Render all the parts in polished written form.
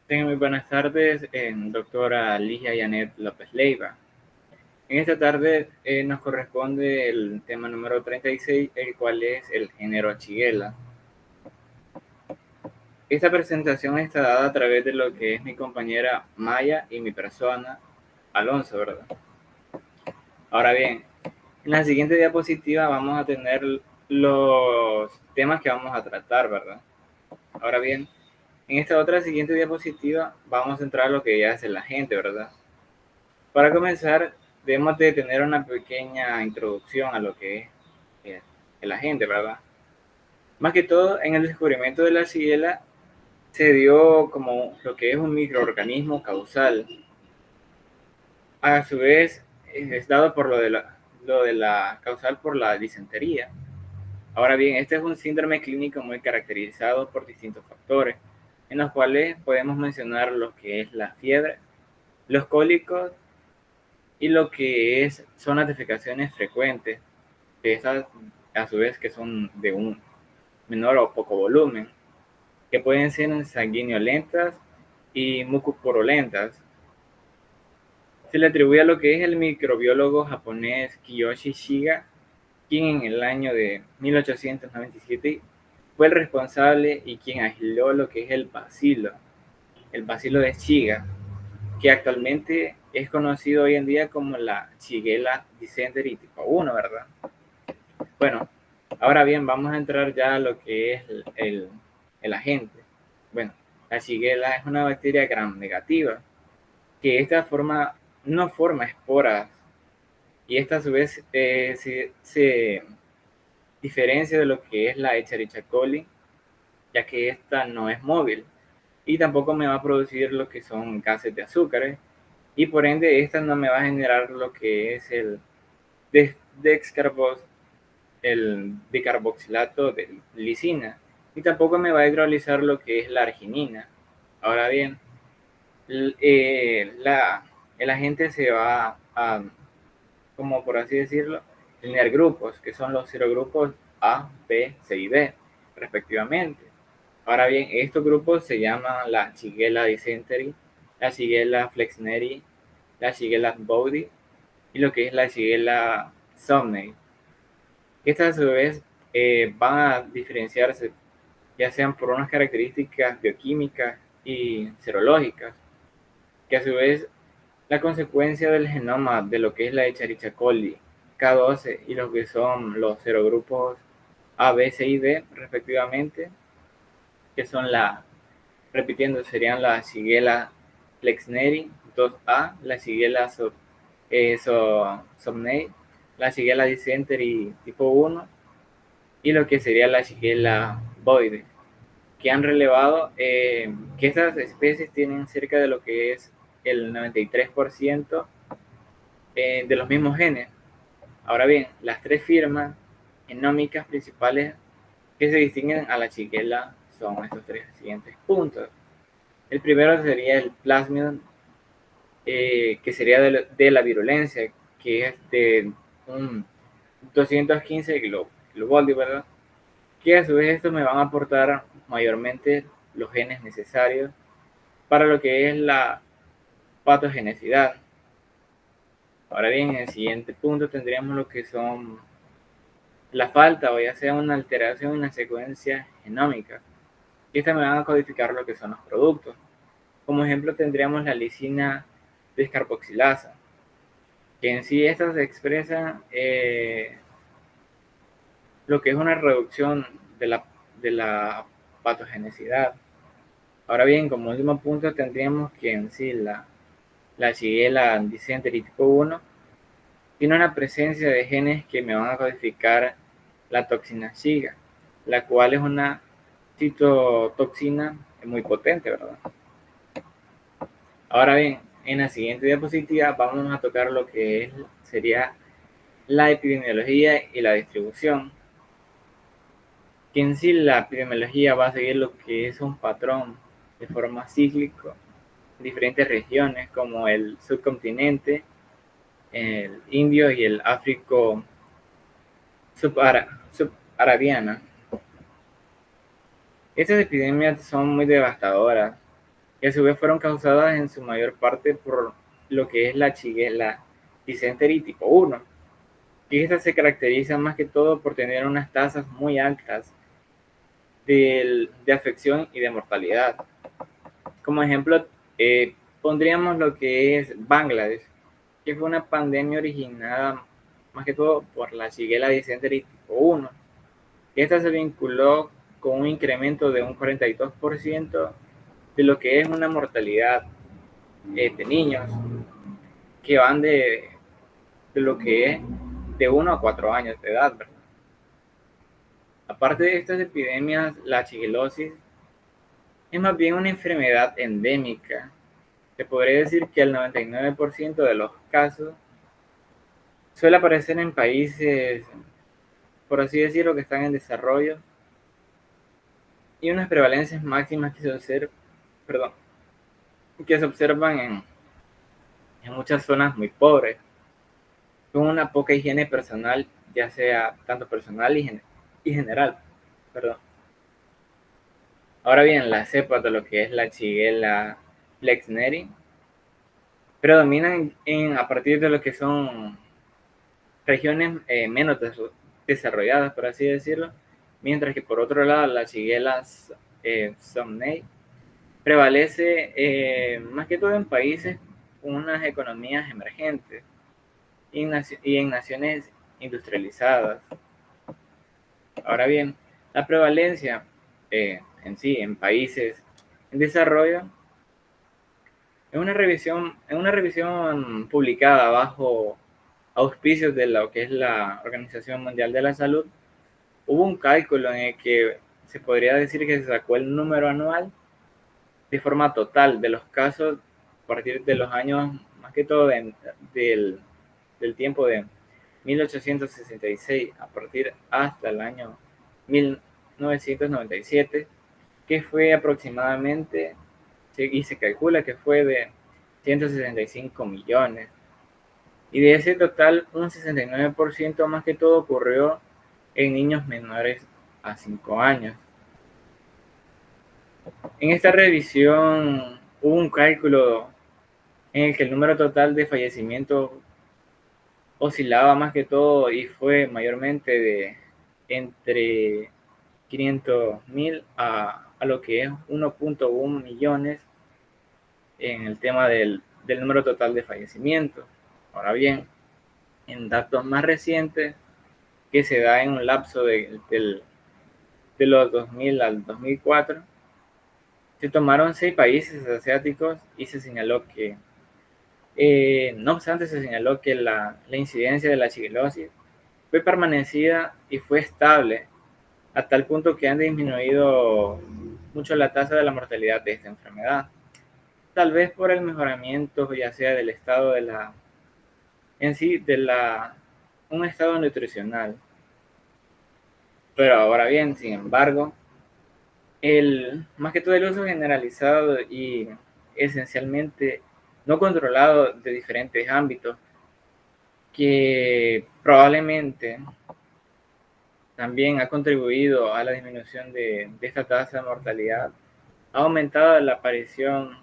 Tengan muy buenas tardes, doctora Ligia Yanet López Leiva. En esta tarde nos corresponde el tema número 36, el cual es el género Shigella. Esta presentación está dada a través de lo que es mi compañera Maya y mi persona, Alonso, ¿verdad? Ahora bien, en la siguiente diapositiva vamos a tener los temas que vamos a tratar, ¿verdad? Ahora bien, en esta otra siguiente diapositiva vamos a entrar a lo que ya es el agente, ¿verdad? Para comenzar, debemos de tener una pequeña introducción a lo que es el agente, ¿verdad? Más que todo, en el descubrimiento de la Shigella se dio como lo que es un microorganismo causal. A su vez, es dado por lo de la causal por la disentería. Ahora bien, este es un síndrome clínico muy caracterizado por distintos factores, en los cuales podemos mencionar lo que es la fiebre, los cólicos y lo que son las defecaciones frecuentes, de estas a su vez que son de un menor o poco volumen, que pueden ser sanguinolentas y mucopurulentas. Se le atribuye a lo que es el microbiólogo japonés Kiyoshi Shiga, quien en el año de 1897 fue el responsable y quien aisló lo que es el bacilo de Shiga, que actualmente es conocido hoy en día como la Shigella dysentery tipo 1, ¿verdad? Bueno, ahora bien, vamos a entrar ya a lo que es el agente. Bueno, la Shigella es una bacteria gram negativa, que esta forma no forma esporas, y esta a su vez se diferencia de lo que es la Escherichia coli, ya que esta no es móvil y tampoco me va a producir lo que son gases de azúcares, y por ende esta no me va a generar lo que es el dexcarbos el bicarboxilato de lisina, y tampoco me va a hidrolizar lo que es la arginina. Ahora bien, el, eh, la, el agente se va a, como por así decirlo, tener grupos, que son los serogrupos A, B, C y D, respectivamente. Ahora bien, estos grupos se llaman la Shigella dysentery, la Shigella flexneri, la Shigella bowdii y lo que es la Shigella somnei. Estas a su vez van a diferenciarse ya sean por unas características bioquímicas y serológicas, que a su vez la consecuencia del genoma de lo que es la Escherichia coli K12 y lo que son los serogrupos A, B, C y D respectivamente, que son repitiendo, serían la Shigella flexneri 2A, la Shigella somnei, la Shigella dysentery tipo 1 y lo que sería la Shigella boide, que han relevado que estas especies tienen cerca de lo que es el 93% de los mismos genes. Ahora bien, las tres firmas genómicas principales que se distinguen a la Shigella son estos tres siguientes puntos. El primero sería el Plasmodium, que sería de la virulencia, que es de un 215 globoli, ¿verdad? Que a su vez estos me van a aportar mayormente los genes necesarios para lo que es la patogenicidad. Ahora bien, en el siguiente punto tendríamos lo que son la falta o ya sea una alteración en la secuencia genómica. Y estas me van a codificar lo que son los productos. Como ejemplo tendríamos la lisina descarboxilasa, que en sí esta se expresa lo que es una reducción de la patogenicidad. Ahora bien, como último punto tendríamos que en sí la Shigella dysentery tipo 1 tiene una presencia de genes que me van a codificar la toxina Shiga, la cual es una citotoxina muy potente, ¿verdad? Ahora bien, en la siguiente diapositiva vamos a tocar lo que sería la epidemiología y la distribución, que en sí la epidemiología va a seguir lo que es un patrón de forma cíclico en diferentes regiones como el subcontinente, el indio y el áfrico subarabiana. Estas epidemias son muy devastadoras, que a su vez fueron causadas en su mayor parte por lo que es la Shigella dysentery tipo 1, y esta se caracteriza más que todo por tener unas tasas muy altas de afección y de mortalidad. Como ejemplo, pondríamos lo que es Bangladesh, que fue una pandemia originada más que todo por la Shigella dysentery tipo 1. Esta se vinculó con un incremento de un 42% de lo que es una mortalidad de niños que van de lo que es de 1 a 4 años de edad, ¿verdad? Aparte de estas epidemias, la shigelosis es más bien una enfermedad endémica. Se podría decir que el 99% de los casos suele aparecer en países, por así decirlo, que están en desarrollo, y unas prevalencias máximas que se observan en muchas zonas muy pobres, con una poca higiene personal, ya sea tanto personal y general. Perdón. Ahora bien, las cepas de lo que es la Shigella flexneri predominan a partir de lo que son regiones menos desarrolladas, por así decirlo, mientras que por otro lado la Shigella somnei prevalece más que todo en países con unas economías emergentes y en naciones industrializadas. Ahora bien, la prevalencia en sí en países en desarrollo, en una revisión publicada bajo auspicios de lo que es la Organización Mundial de la Salud, hubo un cálculo en el que se podría decir que se sacó el número anual de forma total de los casos a partir de los años, más que todo del tiempo de 1866 a partir hasta el año 1997, que fue aproximadamente, y se calcula que fue de 165 millones. Y de ese total, un 69% más que todo ocurrió en niños menores a 5 años. En esta revisión hubo un cálculo en el que el número total de fallecimientos oscilaba más que todo y fue mayormente de entre 500.000 a lo que es 1.1 millones en el tema del número total de fallecimientos. Ahora bien, en datos más recientes, que se da en un lapso de los 2000 al 2004, se tomaron 6 países asiáticos y se señaló que, no obstante, se señaló que la incidencia de la shigelosis fue permanecida y fue estable a tal punto que han disminuido mucho la tasa de la mortalidad de esta enfermedad. Tal vez por el mejoramiento, ya sea del estado en sí, un estado nutricional. Pero ahora bien, sin embargo, más que todo el uso generalizado y esencialmente no controlado de diferentes ámbitos, que probablemente también ha contribuido a la disminución de esta tasa de mortalidad, ha aumentado la aparición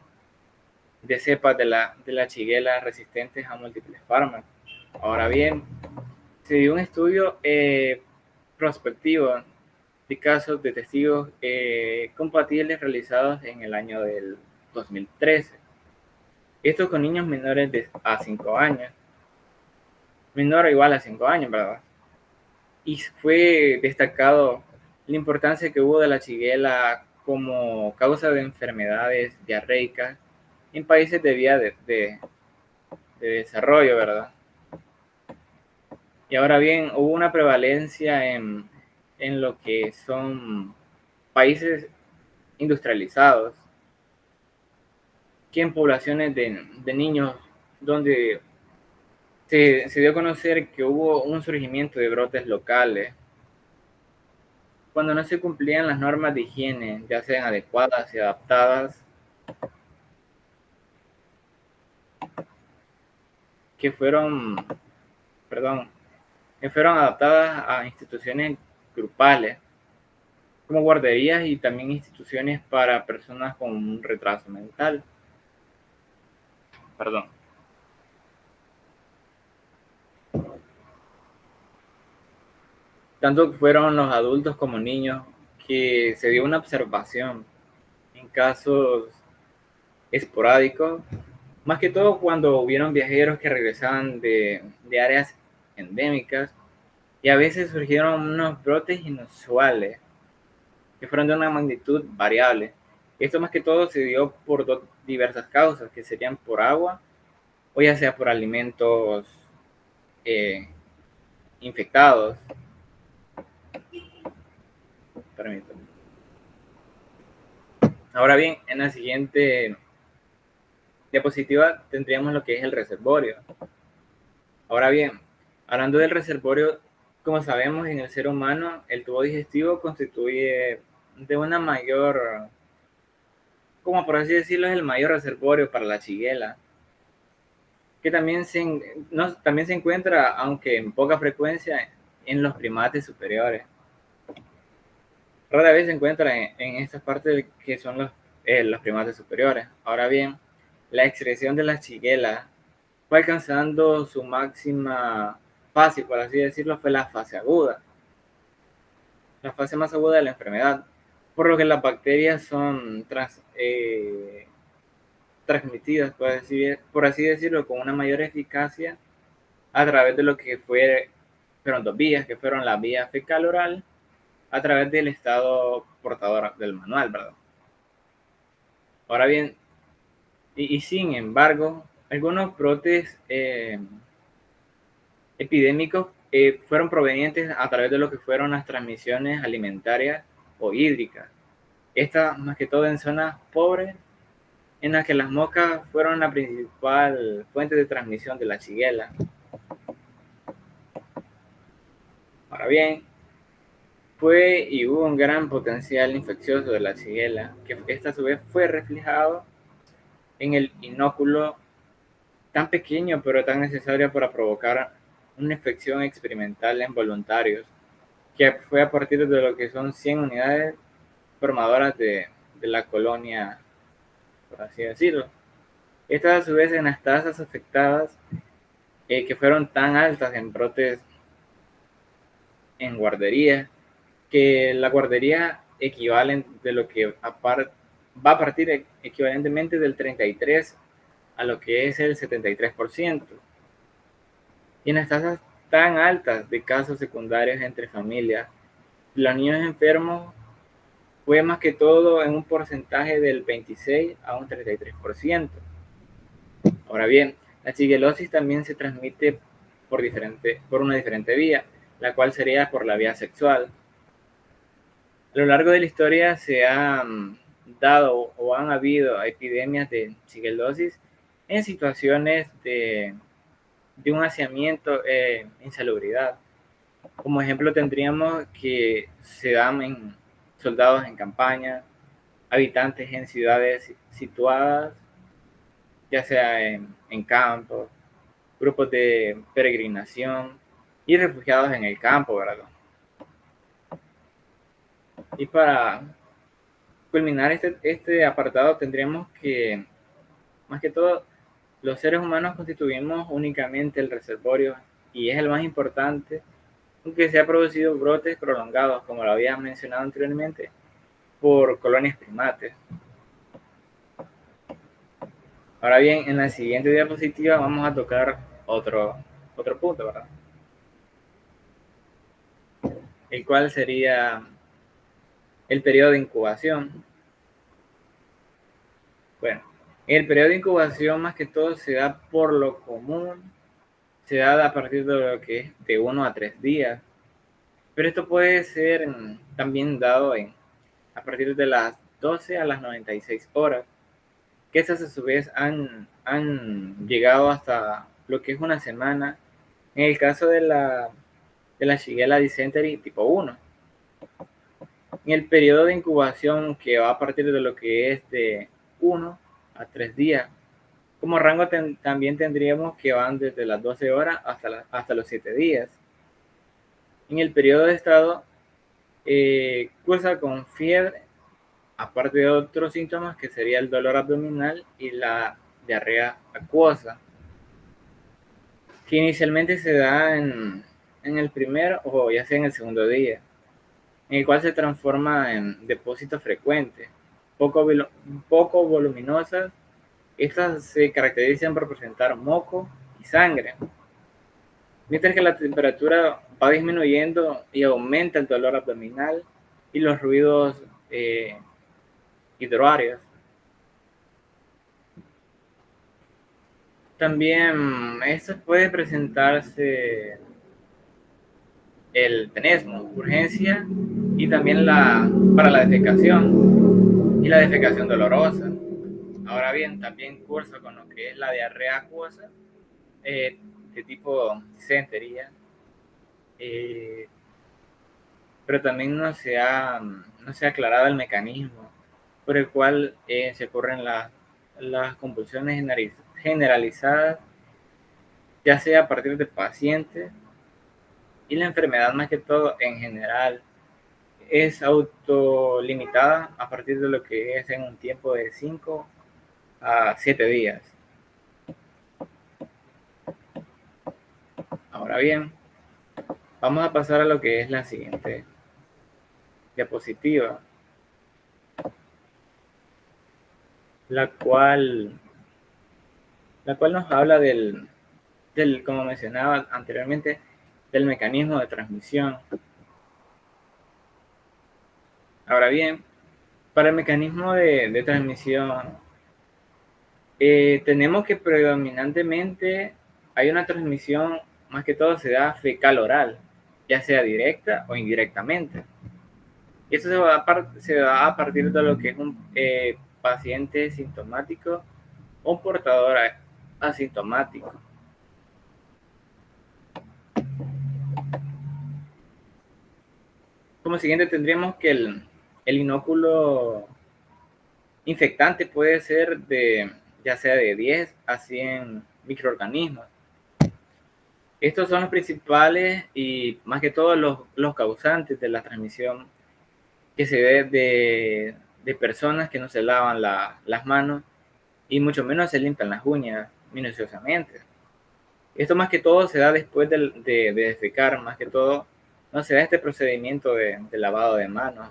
de cepas de la Shigella resistentes a múltiples fármacos. Ahora bien, se dio un estudio prospectivo de casos de testigos compatibles realizados en el año del 2013. Esto con niños menores a 5 años, menor o igual a 5 años, ¿verdad? Y fue destacado la importancia que hubo de la Shigella como causa de enfermedades diarreicas en países de vía de desarrollo, ¿verdad? Y ahora bien, hubo una prevalencia en lo que son países industrializados, que en poblaciones de niños donde se dio a conocer que hubo un surgimiento de brotes locales, cuando no se cumplían las normas de higiene, ya sean adecuadas y adaptadas, que fueron, perdón, que fueron adaptadas a instituciones grupales, como guarderías y también instituciones para personas con un retraso mental. Perdón. Tanto fueron los adultos como niños que se dio una observación en casos esporádicos, más que todo cuando hubieron viajeros que regresaban de áreas endémicas y a veces surgieron unos brotes inusuales que fueron de una magnitud variable. Esto más que todo se dio por diversas causas, que serían por agua o ya sea por alimentos eh, infectados. Permítanme. Ahora bien, en la siguiente diapositiva tendríamos lo que es el reservorio. Ahora bien, hablando del reservorio, como sabemos, en el ser humano el tubo digestivo constituye de una mayor, como por así decirlo, es el mayor reservorio para la shigella, que también también se encuentra, aunque en poca frecuencia, en los primates superiores. Rara vez se encuentra en estas partes que son los primates superiores. Ahora bien, la excreción de la shigella fue alcanzando su máxima fase, por así decirlo, fue la fase aguda, la fase más aguda de la enfermedad, por lo que las bacterias son transmitidas, por así decirlo, con una mayor eficacia a través de lo que fueron dos vías, que fueron la vía fecal oral, a través del estado portador del manual, ¿verdad? Ahora bien, y sin embargo, algunos brotes epidémicos fueron provenientes a través de lo que fueron las transmisiones alimentarias o hídricas. Esta más que todo en zonas pobres, en las que las moscas fueron la principal fuente de transmisión de la shigella. Ahora bien, fue y hubo un gran potencial infeccioso de la shigella, que esta a su vez fue reflejado en el inóculo tan pequeño pero tan necesario para provocar una infección experimental en voluntarios, que fue a partir de lo que son 100 unidades formadoras de la colonia, por así decirlo. Estas a su vez en las tasas afectadas que fueron tan altas en brotes en guarderías, que la guardería equivale de lo que va a partir equivalentemente del 33 a lo que es el 73%. Y en las tasas tan altas de casos secundarios entre familias, los niños enfermos fue más que todo en un porcentaje del 26 a un 33%. Ahora bien, la shigellosis también se transmite por una diferente vía, la cual sería por la vía sexual. A lo largo de la historia se han dado o han habido epidemias de shigellosis en situaciones de un hacinamiento insalubridad. Como ejemplo tendríamos que se dan en soldados en campaña, habitantes en ciudades situadas, ya sea en campos, grupos de peregrinación y refugiados en el campo, ¿verdad? Y para culminar este apartado tendríamos que, más que todo, los seres humanos constituimos únicamente el reservorio y es el más importante, aunque se ha producido brotes prolongados, como lo había mencionado anteriormente, por colonias primates. Ahora bien, en la siguiente diapositiva vamos a tocar otro punto, ¿verdad? El cual sería el periodo de incubación. Bueno, el periodo de incubación más que todo se da por lo común, se da a partir de lo que es de 1 a 3 días, pero esto puede ser también dado a partir de las 12 a las 96 horas, que esas a su vez han llegado hasta lo que es una semana, en el caso de la Shigella dysentery tipo 1. En el periodo de incubación que va a partir de lo que es de 1 a 3 días, como rango también tendríamos que van desde las 12 horas hasta los 7 días. En el periodo de estado cursa con fiebre, aparte de otros síntomas que sería el dolor abdominal y la diarrea acuosa, que inicialmente se da en el primer o ya sea en el segundo día, en el cual se transforma en depósitos frecuentes, poco, poco voluminosas. Estas se caracterizan por presentar moco y sangre, mientras que la temperatura va disminuyendo y aumenta el dolor abdominal y los ruidos hidroáreos. También esto puede presentarse el tenesmo, urgencia y también para la defecación y la defecación dolorosa. Ahora bien, también cursa con lo que es la diarrea acuosa de tipo disentería, eh, pero también no se ha aclarado el mecanismo por el cual se ocurren las convulsiones generalizadas, ya sea a partir de pacientes, y la enfermedad más que todo en general es autolimitada a partir de lo que es en un tiempo de 5 a 7 días. Ahora bien, vamos a pasar a lo que es la siguiente diapositiva, la cual, la cual nos habla como mencionaba anteriormente, del mecanismo de transmisión. Ahora bien, para el mecanismo de transmisión, tenemos que predominantemente hay una transmisión, más que todo se da fecal oral, ya sea directa o indirectamente. Y eso se da a partir de lo que es un paciente sintomático o un portador asintomático. Como siguiente tendríamos que el inóculo infectante puede ser ya sea de 10 a 100 microorganismos. Estos son los principales y más que todo los causantes de la transmisión que se ve de personas que no se lavan las manos y mucho menos se limpian las uñas minuciosamente. Esto más que todo se da después de defecar, más que todo no se da este procedimiento de lavado de manos.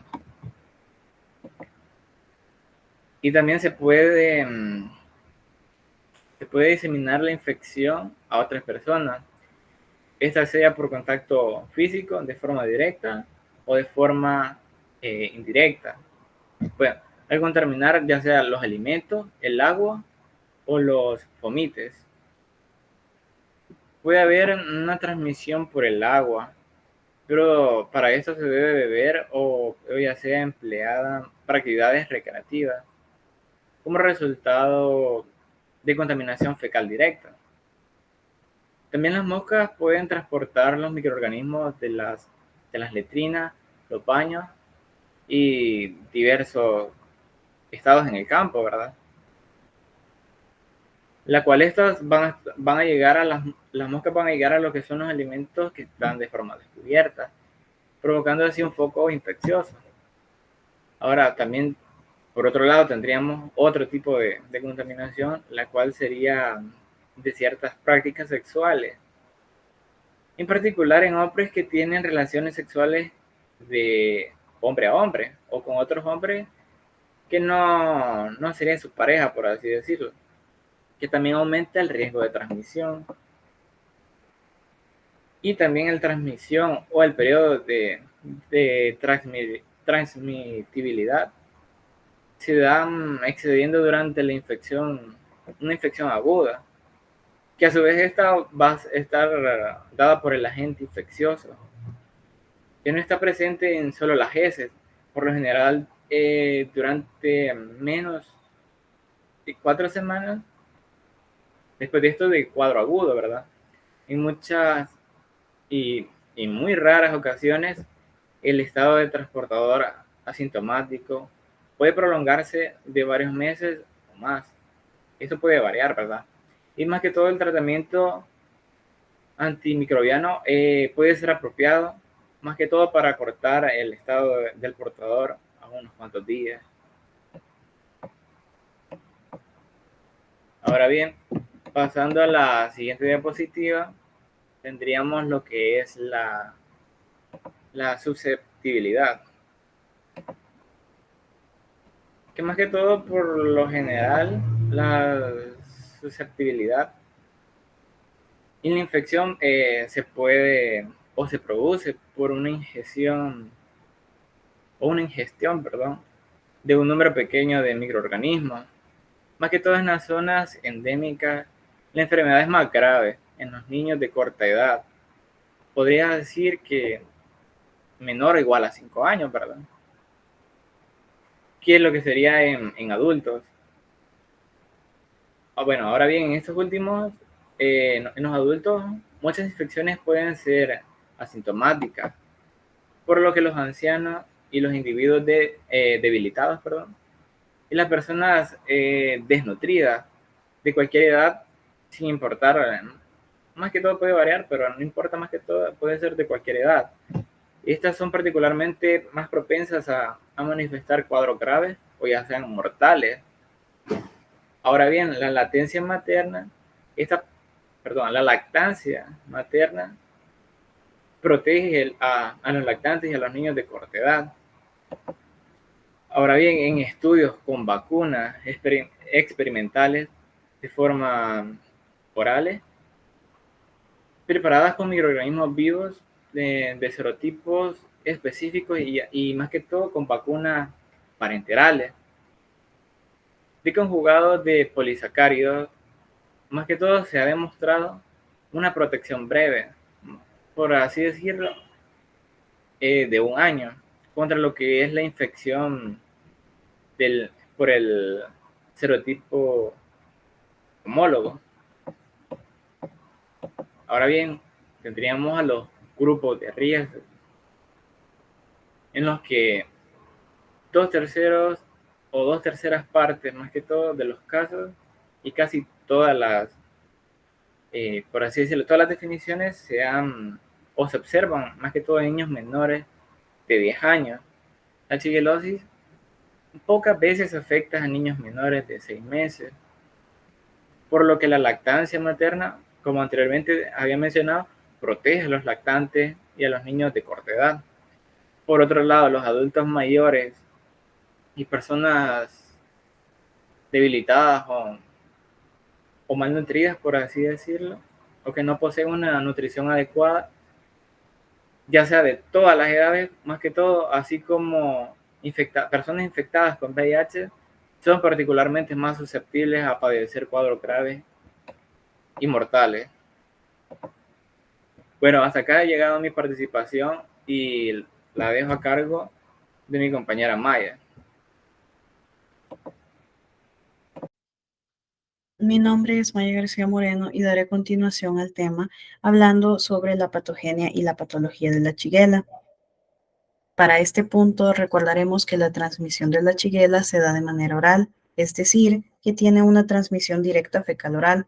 Y también se puede diseminar la infección a otras personas. Esta sea por contacto físico, de forma directa o de forma indirecta. Bueno, al contaminar ya sea los alimentos, el agua o los fomites. Puede haber una transmisión por el agua, pero para esto se debe beber o ya sea empleada para actividades recreativas, como resultado de contaminación fecal directa. También las moscas pueden transportar los microorganismos de las letrinas, los baños y diversos estados en el campo, ¿verdad? La cual estas van a llegar las moscas van a llegar a lo que son los alimentos que están de forma descubierta, provocando así un foco infeccioso. Ahora, también, por otro lado, tendríamos otro tipo de contaminación, la cual sería de ciertas prácticas sexuales, en particular en hombres que tienen relaciones sexuales de hombre a hombre o con otros hombres que no serían su pareja, por así decirlo, que también aumenta el riesgo de transmisión. Y también el transmisión o el periodo de transmitibilidad se dan excediendo durante la infección, una infección aguda, que a su vez esta va a estar dada por el agente infeccioso, que no está presente en solo las heces, por lo general durante menos de 4 semanas, después de esto de cuadro agudo, ¿verdad? En muchas y, y muy raras ocasiones, el estado de transportador asintomático puede prolongarse de varios meses o más. Esto puede variar, ¿verdad? Y más que todo el tratamiento antimicrobiano puede ser apropiado más que todo para cortar el estado del portador a unos cuantos días. Ahora bien, pasando a la siguiente diapositiva, tendríamos lo que es la susceptibilidad, que más que todo por lo general la susceptibilidad y la infección se puede o se produce por una ingestión, perdón, de un número pequeño de microorganismos. Más que todo en las zonas endémicas, la enfermedad es más grave en los niños de corta edad. Podría decir que menor o igual a 5 años, ¿verdad? ¿Qué es lo que sería en adultos? Bueno, ahora bien, en estos últimos, en los adultos, muchas infecciones pueden ser asintomáticas, por lo que los ancianos y los individuos debilitados, perdón, y las personas desnutridas de cualquier edad, sin importar, más que todo puede variar, pero no importa más que todo, puede ser de cualquier edad. Estas son particularmente más propensas a manifestar cuadros graves o ya sean mortales. Ahora bien, la latencia materna, la lactancia materna protege a los lactantes y a los niños de corta edad. Ahora bien, en estudios con vacunas experimentales de forma orales, preparadas con microorganismos vivos de serotipos específicos y más que todo con vacunas parenterales, de conjugados de polisacáridos, más que todo se ha demostrado una protección breve, por así decirlo, de un año contra lo que es la infección por el serotipo homólogo. Ahora bien, tendríamos a los grupos de riesgo en los que 2/3 o 2/3 partes más que todo de los casos y casi todas las, por así decirlo, todas las definiciones se dan o se observan más que todo en niños menores de 10 años. La shigellosis pocas veces afecta a niños menores de 6 meses, por lo que la lactancia materna, como anteriormente había mencionado, protege a los lactantes y a los niños de corta edad. Por otro lado, los adultos mayores y personas debilitadas o malnutridas, por así decirlo, o que no poseen una nutrición adecuada, ya sea de todas las edades, más que todo, así como personas infectadas con VIH, son particularmente más susceptibles a padecer cuadros graves y mortales. Bueno, hasta acá ha llegado mi participación y la dejo a cargo de mi compañera Maya. Mi nombre es Maya García Moreno y daré continuación al tema hablando sobre la patogenia y la patología de la shigella. Para este punto recordaremos que la transmisión de la shigella se da de manera oral, es decir, que tiene una transmisión directa fecal-oral.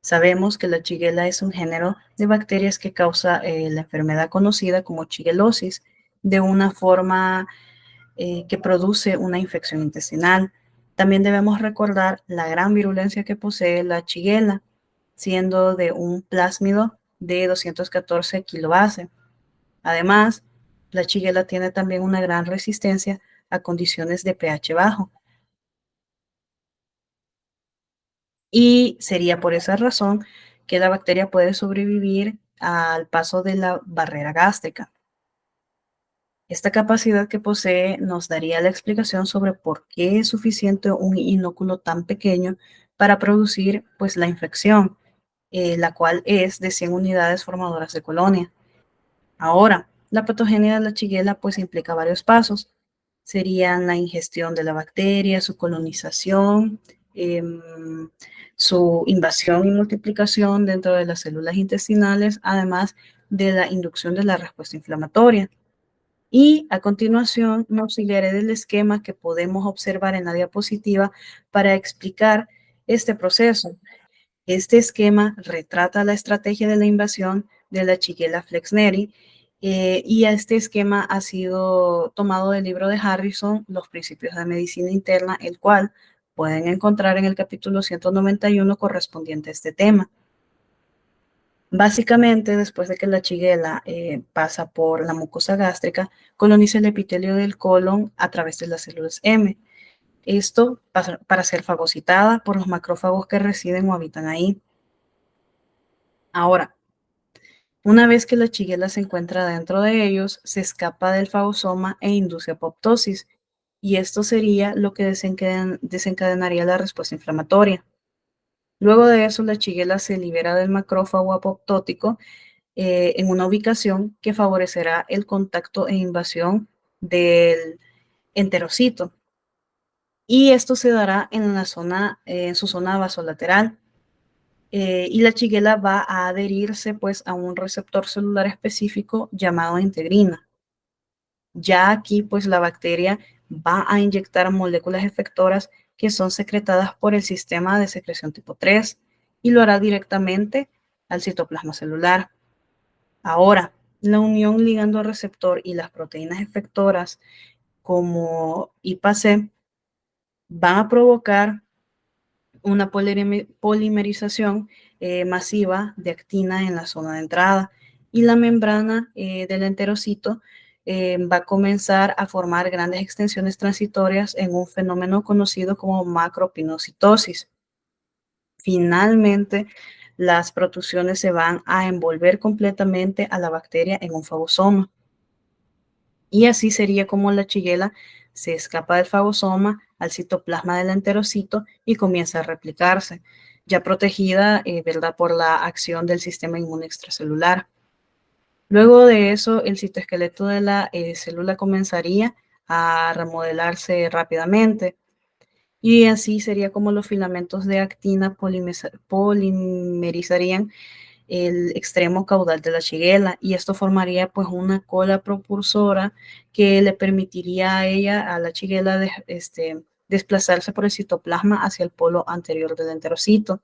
Sabemos que la shigella es un género de bacterias que causa la enfermedad conocida como shigellosis de una forma que produce una infección intestinal. También debemos recordar la gran virulencia que posee la shigella, siendo de un plásmido de 214 kilobase. Además, la shigella tiene también una gran resistencia a condiciones de pH bajo. Y sería por esa razón que la bacteria puede sobrevivir al paso de la barrera gástrica. Esta capacidad que posee nos daría la explicación sobre por qué es suficiente un inóculo tan pequeño para producir pues, la infección, la cual es de 100 unidades formadoras de colonia. Ahora, la patogenia de la shigella pues implica varios pasos. Serían la ingestión de la bacteria, su colonización, su invasión y multiplicación dentro de las células intestinales, además de la inducción de la respuesta inflamatoria. Y a continuación me auxiliaré del esquema que podemos observar en la diapositiva para explicar este proceso. Este esquema retrata la estrategia de la invasión de la Shigella flexneri Y este esquema ha sido tomado del libro de Harrison, Los principios de medicina interna, el cual pueden encontrar en el capítulo 191 correspondiente a este tema. Básicamente, después de que la shigella pasa por la mucosa gástrica, coloniza el epitelio del colon a través de las células M. Esto para ser fagocitada por los macrófagos que residen o habitan ahí. Ahora, una vez que la shigella se encuentra dentro de ellos, se escapa del fagosoma e induce apoptosis, y esto sería lo que desencadenaría la respuesta inflamatoria. Luego de eso, la shigella se libera del macrófago apoptótico en una ubicación que favorecerá el contacto e invasión del enterocito. Y esto se dará en su zona vasolateral. Y la shigella va a adherirse pues a un receptor celular específico llamado integrina. Ya aquí pues la bacteria va a inyectar moléculas efectoras que son secretadas por el sistema de secreción tipo 3 y lo hará directamente al citoplasma celular. Ahora, la unión ligando-receptor y las proteínas efectoras como IPA-C van a provocar una polimerización masiva de actina en la zona de entrada y la membrana del enterocito va a comenzar a formar grandes extensiones transitorias en un fenómeno conocido como macropinocitosis. Finalmente, las protusiones se van a envolver completamente a la bacteria en un fagosoma. Y así sería como la shigella se escapa del fagosoma al citoplasma del enterocito y comienza a replicarse, ya protegida, ¿verdad?, por la acción del sistema inmune extracelular. Luego de eso, el citoesqueleto de la célula comenzaría a remodelarse rápidamente y así sería como los filamentos de actina polimerizarían el extremo caudal de la shigella y esto formaría pues una cola propulsora que le permitiría a ella, a la shigella, desplazarse por el citoplasma hacia el polo anterior del enterocito.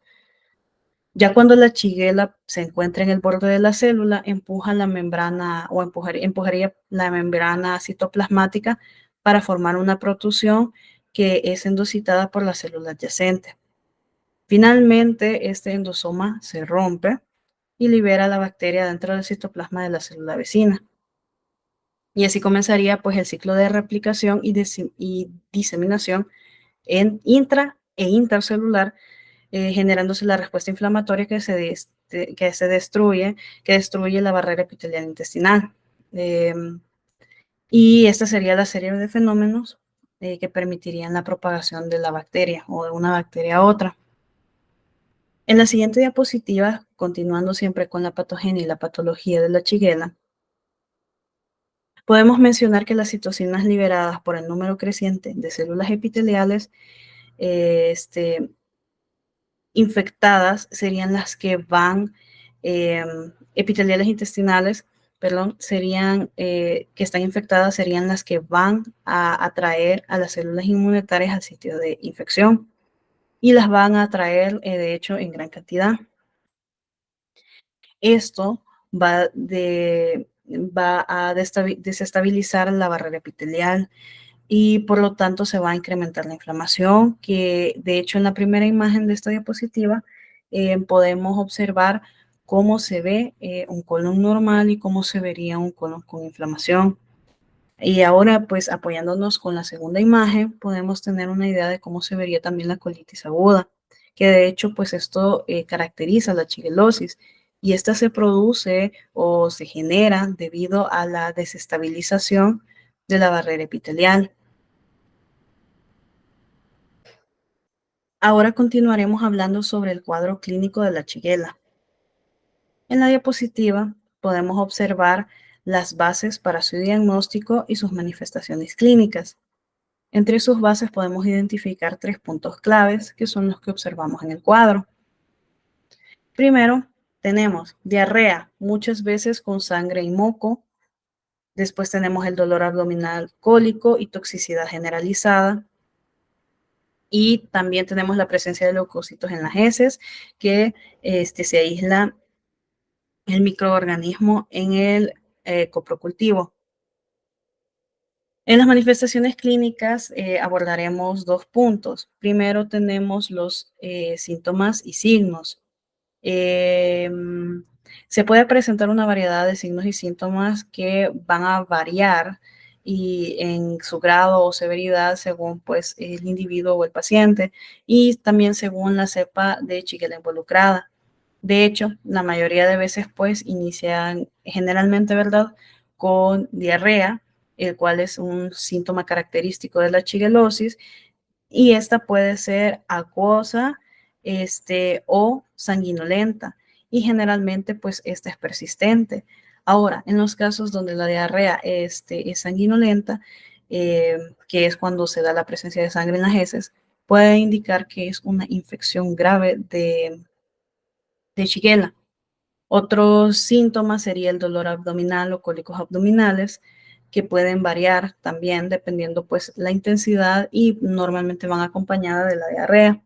Ya cuando la shigella se encuentra en el borde de la célula, empuja la membrana o empujaría la membrana citoplasmática para formar una protrusión que es endocitada por la célula adyacente. Finalmente, este endosoma se rompe y libera la bacteria dentro del citoplasma de la célula vecina. Y así comenzaría pues el ciclo de replicación y diseminación en intra e intercelular, generándose la respuesta inflamatoria que destruye la barrera epitelial intestinal. Y esta sería la serie de fenómenos que permitirían la propagación de la bacteria o de una bacteria a otra. En la siguiente diapositiva, continuando siempre con la patogenia y la patología de la shigella, podemos mencionar que las citocinas liberadas por el número creciente de células epiteliales infectadas serían las que van, epiteliales intestinales, perdón, que están infectadas serían las que van a atraer a las células inmunitarias al sitio de infección y las van a atraer, de hecho, en gran cantidad. Esto va a desestabilizar la barrera epitelial y por lo tanto se va a incrementar la inflamación, que de hecho en la primera imagen de esta diapositiva podemos observar cómo se ve un colon normal y cómo se vería un colon con inflamación. Y ahora, pues apoyándonos con la segunda imagen, podemos tener una idea de cómo se vería también la colitis aguda, que de hecho, pues esto caracteriza la shigellosis y esta se produce o se genera debido a la desestabilización de la barrera epitelial. Ahora continuaremos hablando sobre el cuadro clínico de la shigella. En la diapositiva podemos observar las bases para su diagnóstico y sus manifestaciones clínicas. Entre sus bases podemos identificar 3 puntos claves que son los que observamos en el cuadro. Primero, tenemos diarrea, muchas veces con sangre y moco. Después tenemos el dolor abdominal cólico y toxicidad generalizada. Y también tenemos la presencia de leucocitos en las heces, que se aísla el microorganismo en el coprocultivo. En las manifestaciones clínicas abordaremos 2 puntos. Primero tenemos los síntomas y signos. Se puede presentar una variedad de signos y síntomas que van a variar y en su grado o severidad según pues el individuo o el paciente y también según la cepa de Shigella involucrada. De hecho, la mayoría de veces pues inician generalmente, ¿verdad?, con diarrea, el cual es un síntoma característico de la shigellosis, y esta puede ser acuosa, o sanguinolenta, y generalmente pues esta es persistente. Ahora, en los casos donde la diarrea es sanguinolenta, que es cuando se da la presencia de sangre en las heces, puede indicar que es una infección grave de Shigella. Otros síntomas sería el dolor abdominal o cólicos abdominales, que pueden variar también dependiendo pues la intensidad y normalmente van acompañadas de la diarrea.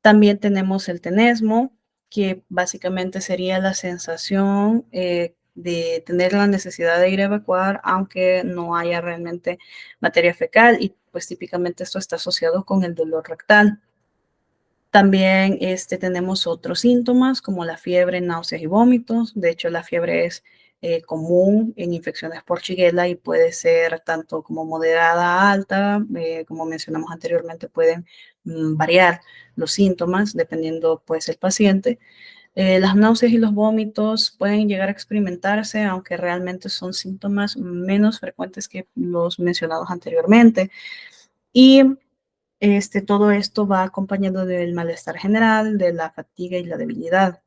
También tenemos el tenesmo, que básicamente sería la sensación de tener la necesidad de ir a evacuar, aunque no haya realmente materia fecal, y pues típicamente esto está asociado con el dolor rectal. También tenemos otros síntomas como la fiebre, náuseas y vómitos. De hecho, la fiebre es común en infecciones por Shigella y puede ser tanto como moderada a alta. Como mencionamos anteriormente, pueden variar los síntomas dependiendo pues el paciente. Las náuseas y los vómitos pueden llegar a experimentarse, aunque realmente son síntomas menos frecuentes que los mencionados anteriormente. Y todo esto va acompañado del malestar general, de la fatiga y la debilidad.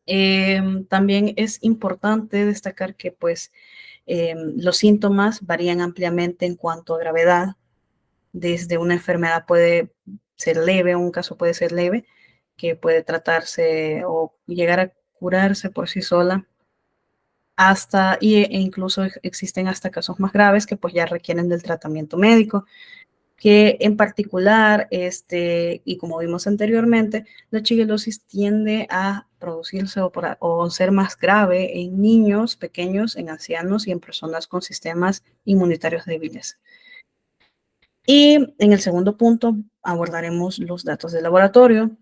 También es importante destacar que pues los síntomas varían ampliamente en cuanto a gravedad. Desde una enfermedad puede ser leve, un caso puede ser leve, que puede tratarse o llegar a curarse por sí sola, e incluso existen hasta casos más graves que pues ya requieren del tratamiento médico, que en particular, y como vimos anteriormente, la shigellosis tiende a producirse o ser más grave en niños pequeños, en ancianos y en personas con sistemas inmunitarios débiles. Y en el segundo punto abordaremos los datos de laboratorio.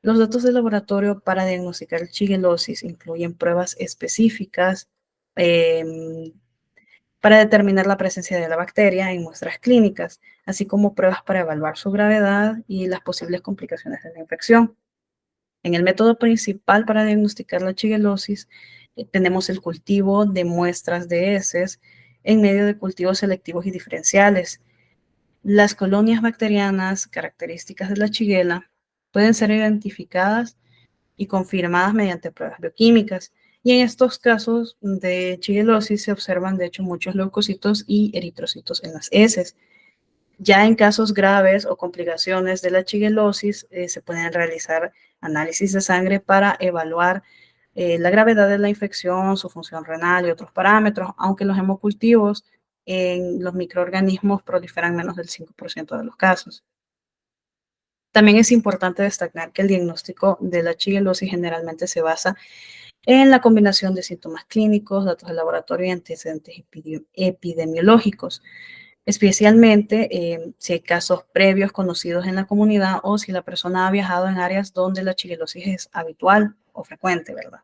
Los datos de laboratorio para diagnosticar shigellosis incluyen pruebas específicas para determinar la presencia de la bacteria en muestras clínicas, así como pruebas para evaluar su gravedad y las posibles complicaciones de la infección. En el método principal para diagnosticar la shigellosis, tenemos el cultivo de muestras de heces en medio de cultivos selectivos y diferenciales. Las colonias bacterianas características de la Shigella pueden ser identificadas y confirmadas mediante pruebas bioquímicas. Y en estos casos de shigellosis se observan, de hecho, muchos leucocitos y eritrocitos en las heces. Ya en casos graves o complicaciones de la shigellosis, se pueden realizar análisis de sangre para evaluar la gravedad de la infección, su función renal y otros parámetros, aunque los hemocultivos en los microorganismos proliferan menos del 5% de los casos. También es importante destacar que el diagnóstico de la shigellosis generalmente se basa en la combinación de síntomas clínicos, datos de laboratorio y antecedentes epidemiológicos, especialmente si hay casos previos conocidos en la comunidad o si la persona ha viajado en áreas donde la shigellosis es habitual o frecuente, ¿verdad?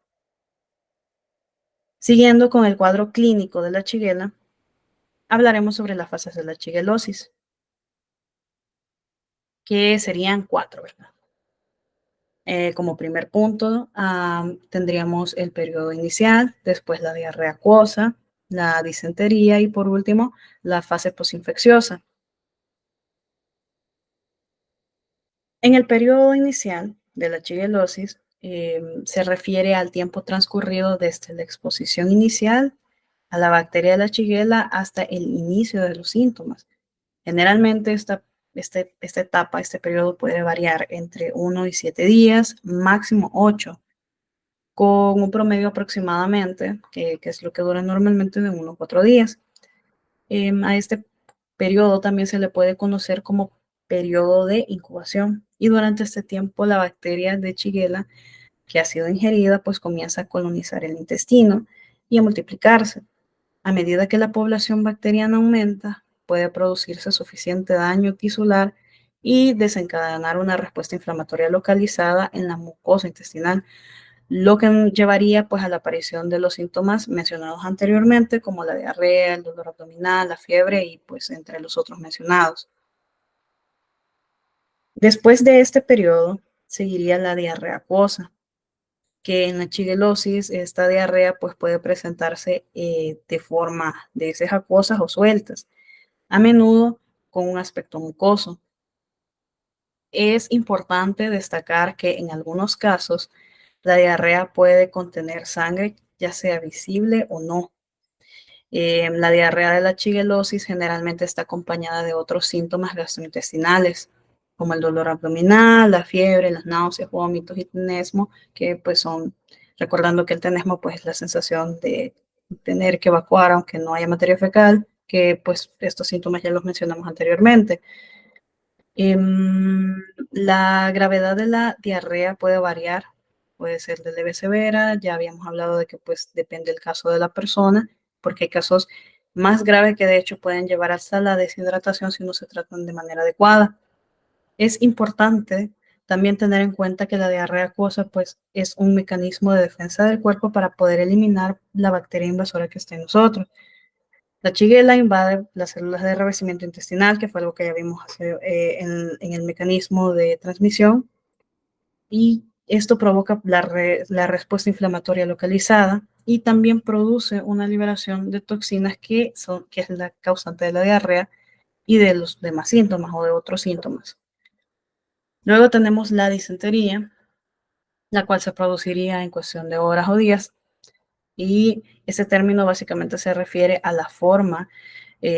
Siguiendo con el cuadro clínico de la Shigella, hablaremos sobre las fases de la shigellosis, que serían 4, ¿verdad? Como primer punto, tendríamos el periodo inicial, después la diarrea acuosa, la disentería y por último, la fase posinfecciosa. En el periodo inicial de la shigellosis, se refiere al tiempo transcurrido desde la exposición inicial a la bacteria de la Shigella hasta el inicio de los síntomas. Generalmente esta etapa, este periodo puede variar entre 1 y 7 días, máximo 8, con un promedio aproximadamente, que es lo que dura normalmente de 1 a 4 días. A este periodo también se le puede conocer como periodo de incubación y durante este tiempo la bacteria de Shigella que ha sido ingerida, pues comienza a colonizar el intestino y a multiplicarse. A medida que la población bacteriana aumenta, puede producirse suficiente daño tisular y desencadenar una respuesta inflamatoria localizada en la mucosa intestinal, lo que llevaría pues a la aparición de los síntomas mencionados anteriormente, como la diarrea, el dolor abdominal, la fiebre y pues entre los otros mencionados. Después de este periodo, seguiría la diarrea acuosa, que en la shigellosis esta diarrea pues puede presentarse de forma de heces acuosas o sueltas, a menudo con un aspecto mucoso. Es importante destacar que en algunos casos la diarrea puede contener sangre, ya sea visible o no. La diarrea de la shigellosis generalmente está acompañada de otros síntomas gastrointestinales, como el dolor abdominal, la fiebre, las náuseas, vómitos y tenesmo, que pues son, recordando que el tenesmo pues es la sensación de tener que evacuar aunque no haya materia fecal, que pues estos síntomas ya los mencionamos anteriormente. La gravedad de la diarrea puede variar, puede ser de leve a severa, ya habíamos hablado de que pues depende del caso de la persona, porque hay casos más graves que de hecho pueden llevar hasta la deshidratación si no se tratan de manera adecuada. Es importante también tener en cuenta que la diarrea acuosa pues es un mecanismo de defensa del cuerpo para poder eliminar la bacteria invasora que está en nosotros. La Shigella invade las células de revestimiento intestinal, que fue algo que ya vimos en el mecanismo de transmisión, y esto provoca la respuesta inflamatoria localizada y también produce una liberación de toxinas que es la causante de la diarrea y de los demás síntomas o de otros síntomas. Luego tenemos la disentería, la cual se produciría en cuestión de horas o días, y ese término básicamente se refiere a la forma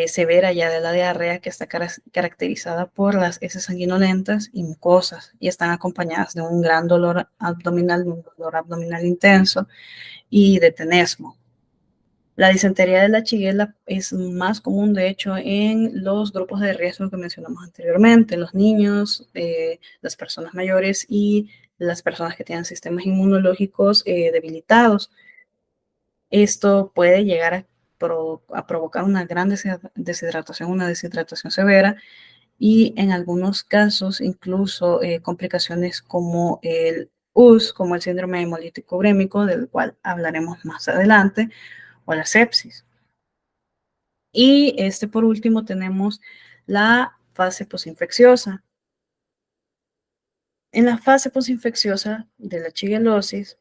severa ya de la diarrea, que está caracterizada por las heces sanguinolentas y mucosas y están acompañadas de un gran dolor abdominal intenso y de tenesmo. La disentería de la Shigella es más común, de hecho, en los grupos de riesgo que mencionamos anteriormente, los niños, las personas mayores y las personas que tienen sistemas inmunológicos debilitados. Esto puede llegar a provocar una gran deshidratación, una deshidratación severa y en algunos casos incluso complicaciones como el US, como el síndrome hemolítico urémico, del cual hablaremos más adelante, o la sepsis. Y por último tenemos la fase posinfecciosa. En la fase posinfecciosa de la shigellosis,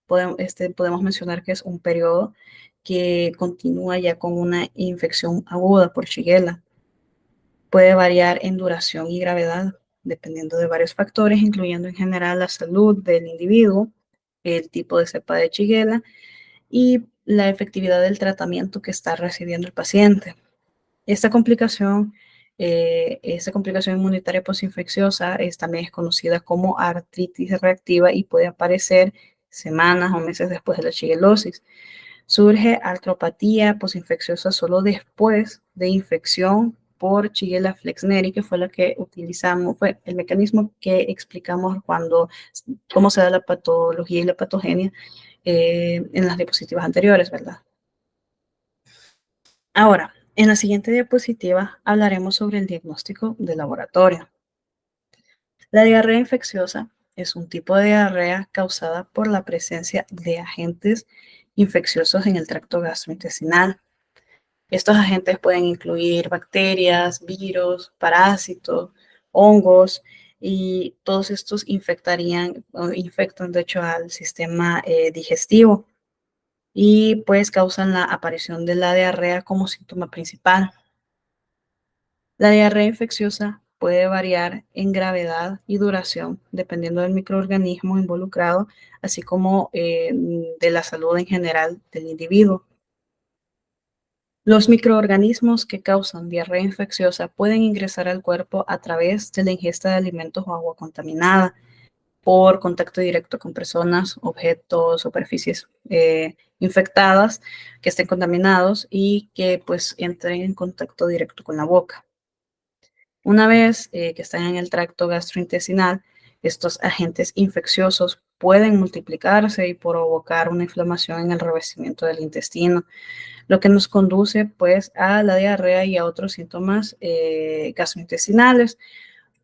podemos mencionar que es un periodo que continúa ya con una infección aguda por Shigella. Puede variar en duración y gravedad, dependiendo de varios factores, incluyendo en general la salud del individuo, el tipo de cepa de Shigella y la efectividad del tratamiento que está recibiendo el paciente. Esta complicación inmunitaria posinfecciosa también es conocida como artritis reactiva y puede aparecer semanas o meses después de la shigellosis. Surge artropatía posinfecciosa solo después de infección por Shigella flexneri, que fue la que utilizamos, fue el mecanismo que explicamos cómo se da la patología y la patogenia en las diapositivas anteriores, ¿verdad? Ahora, en la siguiente diapositiva hablaremos sobre el diagnóstico de laboratorio. La diarrea infecciosa es un tipo de diarrea causada por la presencia de agentes infecciosos en el tracto gastrointestinal. Estos agentes pueden incluir bacterias, virus, parásitos, hongos, y todos estos infectan de hecho al sistema digestivo y pues causan la aparición de la diarrea como síntoma principal. La diarrea infecciosa puede variar en gravedad y duración dependiendo del microorganismo involucrado, así como de la salud en general del individuo. Los microorganismos que causan diarrea infecciosa pueden ingresar al cuerpo a través de la ingesta de alimentos o agua contaminada, por contacto directo con personas, objetos, superficies infectadas que estén contaminados y que pues entren en contacto directo con la boca. Una vez que están en el tracto gastrointestinal, Estos agentes infecciosos pueden multiplicarse y provocar una inflamación en el revestimiento del intestino, lo que nos conduce pues a la diarrea y a otros síntomas gastrointestinales.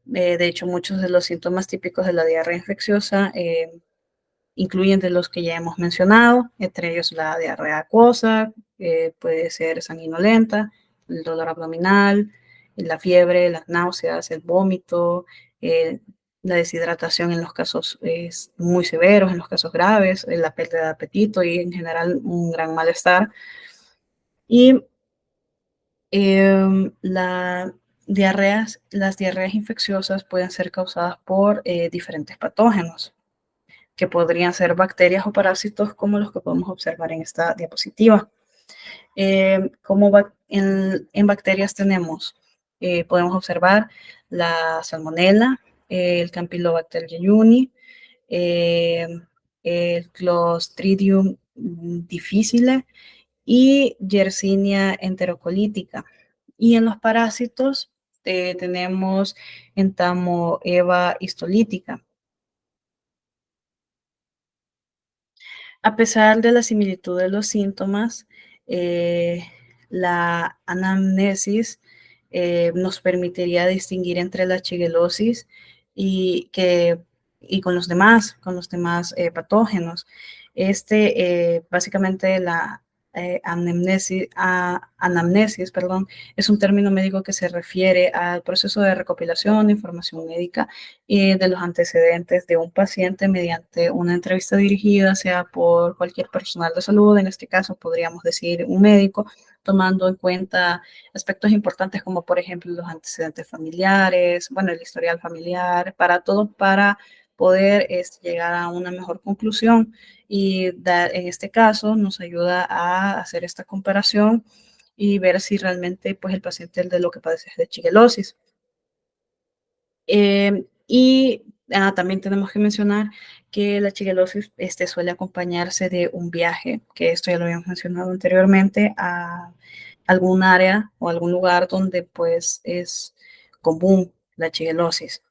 De hecho, muchos de los síntomas típicos de la diarrea infecciosa incluyen de los que ya hemos mencionado, entre ellos la diarrea acuosa, puede ser sanguinolenta, el dolor abdominal, la fiebre, las náuseas, el vómito, la deshidratación en los casos muy severos, en los casos graves, la pérdida de apetito y en general un gran malestar. Y las diarreas infecciosas pueden ser causadas por diferentes patógenos, que podrían ser bacterias o parásitos como los que podemos observar en esta diapositiva. En bacterias podemos observar la salmonella, el Campylobacter jejuni, el Clostridium difficile y Yersinia enterocolítica. Y en los parásitos tenemos Entamoeba histolítica. A pesar de la similitud de los síntomas, la anamnesis nos permitiría distinguir entre la shigellosis y, y con los demás patógenos. Básicamente la anamnesis, perdón, es un término médico que se refiere al proceso de recopilación de información médica y de los antecedentes de un paciente mediante una entrevista dirigida, sea por cualquier personal de salud, en este caso podríamos decir un médico, tomando en cuenta aspectos importantes como por ejemplo los antecedentes familiares, bueno, el historial familiar, para poder llegar a una mejor conclusión y en este caso nos ayuda a hacer esta comparación y ver si realmente pues el paciente de lo que padece es de shigellosis. También tenemos que mencionar que la shigellosis suele acompañarse de un viaje, que esto ya lo habíamos mencionado anteriormente, a algún área o algún lugar donde pues es común la shigellosis.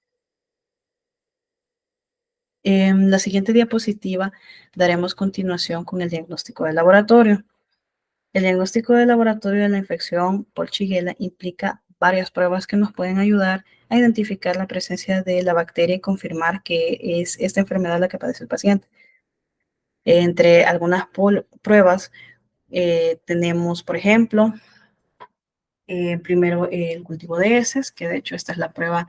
En la siguiente diapositiva daremos continuación con el diagnóstico de laboratorio. El diagnóstico de laboratorio de la infección por Shigella implica varias pruebas que nos pueden ayudar a identificar la presencia de la bacteria y confirmar que es esta enfermedad la que padece el paciente. Entre algunas pruebas tenemos, por ejemplo, primero el cultivo de heces, que de hecho esta es la prueba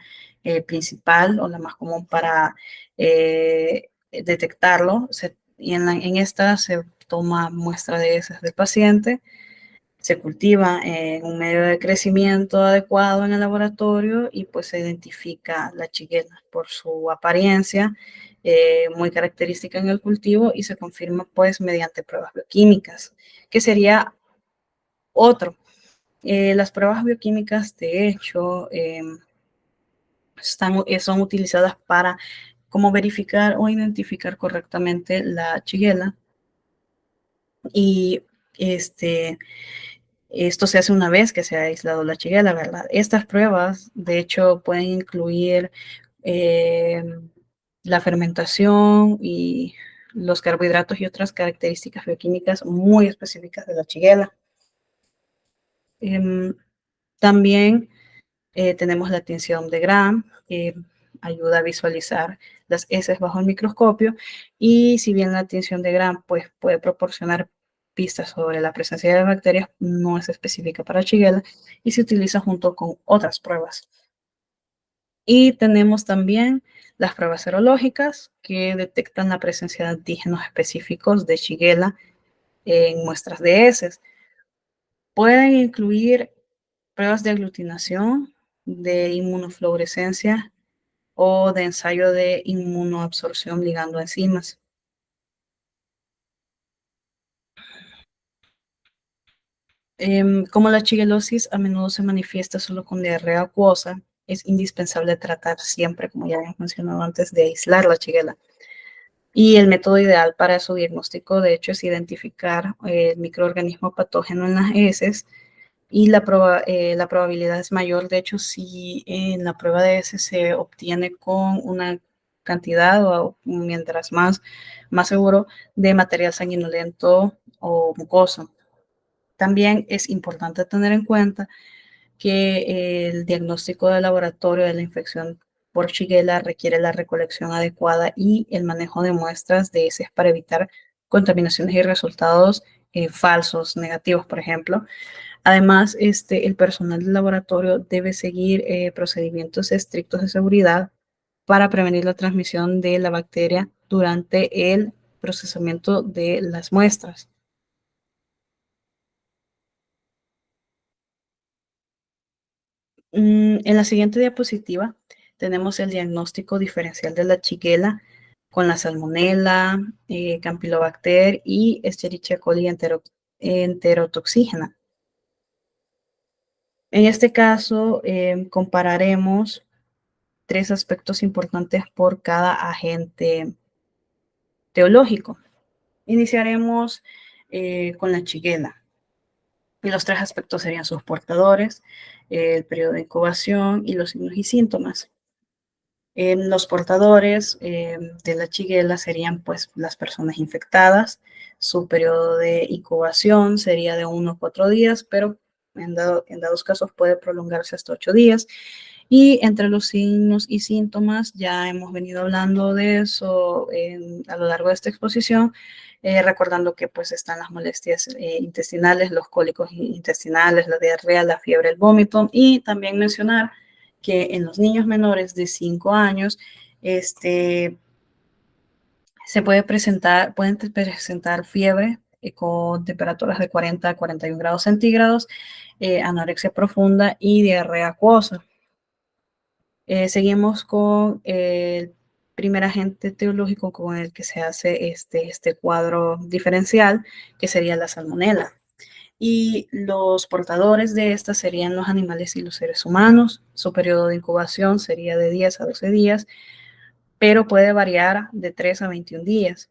principal o la más común para detectarlo. En esta se toma muestra de heces del paciente, se cultiva en un medio de crecimiento adecuado en el laboratorio y pues se identifica la Shigella por su apariencia muy característica en el cultivo y se confirma pues mediante pruebas bioquímicas, que sería otro. Las pruebas bioquímicas, de hecho, son utilizadas para como verificar o identificar correctamente la Shigella y esto se hace una vez que se ha aislado la Shigella, ¿verdad? Estas pruebas, de hecho, pueden incluir la fermentación y los carbohidratos y otras características bioquímicas muy específicas de la Shigella. También tenemos la tinción de Gram, que ayuda a visualizar las heces bajo el microscopio, y si bien la tinción de Gram pues, puede proporcionar pistas sobre la presencia de bacterias, no es específica para Shigella y se utiliza junto con otras pruebas. Y tenemos también las pruebas serológicas que detectan la presencia de antígenos específicos de Shigella en muestras de heces. Pueden incluir pruebas de aglutinación, de inmunofluorescencia o de ensayo de inmunoabsorción ligando enzimas. Como la shigellosis a menudo se manifiesta solo con diarrea acuosa, es indispensable tratar siempre, como ya habíamos mencionado antes, de aislar la Shigella. Y el método ideal para su diagnóstico, de hecho, es identificar el microorganismo patógeno en las heces y la probabilidad es mayor, de hecho, si en la prueba de heces se obtiene con una cantidad o mientras más seguro de material sanguinolento o mucoso. También es importante tener en cuenta que el diagnóstico de laboratorio de la infección por Shigella requiere la recolección adecuada y el manejo de muestras de heces para evitar contaminaciones y resultados falsos, negativos, por ejemplo. Además, el personal del laboratorio debe seguir procedimientos estrictos de seguridad para prevenir la transmisión de la bacteria durante el procesamiento de las muestras. En la siguiente diapositiva tenemos el diagnóstico diferencial de la Shigella con la Salmonella, Campylobacter y Escherichia coli enterotoxígena. En este caso, compararemos 3 aspectos importantes por cada agente teológico. Iniciaremos con la Shigella. Y los 3 aspectos serían sus portadores, el periodo de incubación y los signos y síntomas. Los portadores de la Shigella serían pues las personas infectadas. Su periodo de incubación sería de 1 a 4 días, pero en dados casos puede prolongarse hasta 8 días. Y entre los signos y síntomas, ya hemos venido hablando de eso a lo largo de esta exposición, recordando que pues están las molestias intestinales, los cólicos intestinales, la diarrea, la fiebre, el vómito, y también mencionar que en los niños menores de 5 años, pueden presentar fiebre con temperaturas de 40 a 41 grados centígrados, anorexia profunda y diarrea acuosa. Seguimos con el primer agente teológico con el que se hace este cuadro diferencial, que sería la salmonela. Y los portadores de esta serían los animales y los seres humanos. Su periodo de incubación sería de 10 a 12 días, pero puede variar de 3 a 21 días.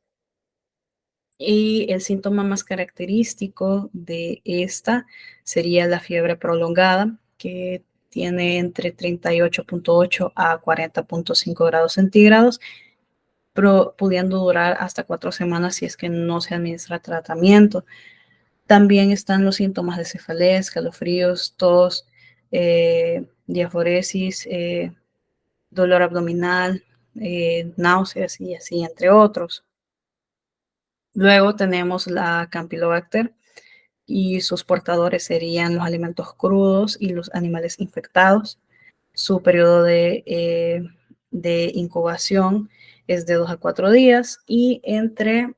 Y el síntoma más característico de esta sería la fiebre prolongada, que tiene entre 38.8 a 40.5 grados centígrados, pudiendo durar hasta 4 semanas si es que no se administra tratamiento. También están los síntomas de cefalea, escalofríos, tos, diaforesis, dolor abdominal, náuseas y así, entre otros. Luego tenemos la Campylobacter y sus portadores serían los alimentos crudos y los animales infectados. Su periodo de incubación es de 2 a 4 días y entre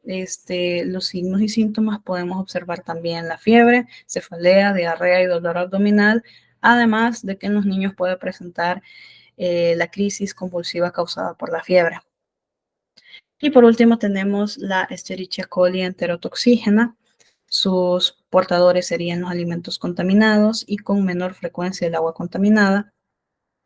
los signos y síntomas podemos observar también la fiebre, cefalea, diarrea y dolor abdominal, además de que en los niños puede presentar la crisis convulsiva causada por la fiebre. Y por último tenemos la Escherichia coli enterotoxígena. Sus portadores serían los alimentos contaminados y con menor frecuencia el agua contaminada.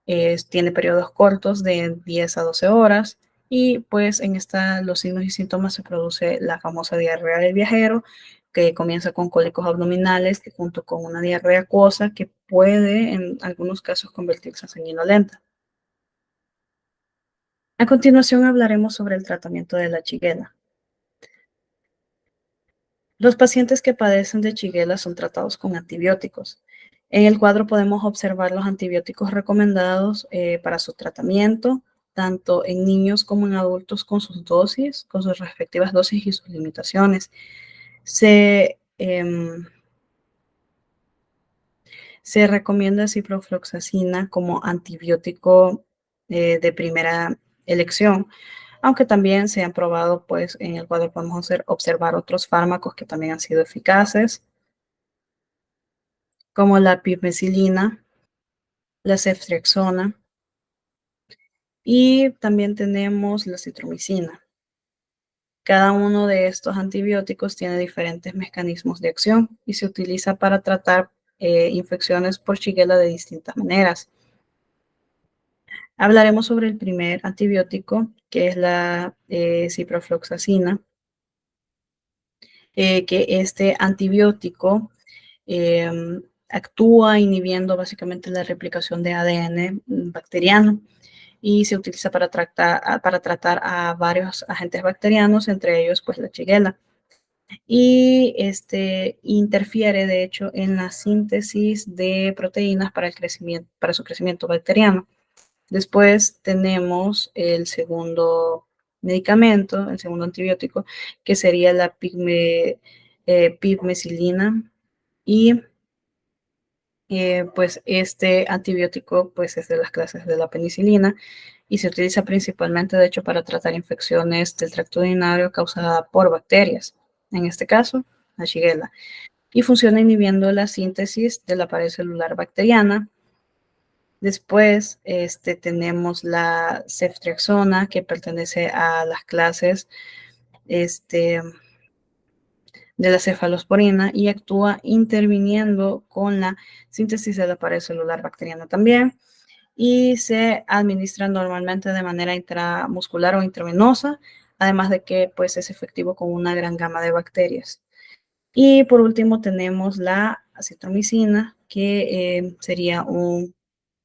Tiene periodos cortos de 10 a 12 horas y pues en los signos y síntomas se produce la famosa diarrea del viajero, que comienza con cólicos abdominales junto con una diarrea acuosa que puede en algunos casos convertirse en sanguinolenta. A continuación hablaremos sobre el tratamiento de la Shigella. Los pacientes que padecen de Shigella son tratados con antibióticos. En el cuadro podemos observar los antibióticos recomendados para su tratamiento, tanto en niños como en adultos con sus dosis, con sus respectivas dosis y sus limitaciones. Se recomienda ciprofloxacina como antibiótico de primera elección, aunque también se han probado, pues en el cuadro podemos observar otros fármacos que también han sido eficaces, como la pipecilina, la ceftriaxona y también tenemos la citromicina. Cada uno de estos antibióticos tiene diferentes mecanismos de acción y se utiliza para tratar infecciones por Shigella de distintas maneras. Hablaremos sobre el primer antibiótico, que es la ciprofloxacina, que este antibiótico actúa inhibiendo básicamente la replicación de ADN bacteriano y se utiliza para tratar a varios agentes bacterianos, entre ellos pues la Shigella. Y interfiere de hecho en la síntesis de proteínas para su crecimiento bacteriano. Después tenemos el segundo medicamento, el segundo antibiótico, que sería la pigmecilina. Y pues este antibiótico pues es de las clases de la penicilina y se utiliza principalmente de hecho para tratar infecciones del tracto urinario causadas por bacterias, en este caso la Shigella, y funciona inhibiendo la síntesis de la pared celular bacteriana. Después tenemos la ceftriaxona, que pertenece a las clases de la cefalosporina y actúa interviniendo con la síntesis de la pared celular bacteriana también, y se administra normalmente de manera intramuscular o intravenosa, además de que pues es efectivo con una gran gama de bacterias. Y por último tenemos la acitromicina, que sería un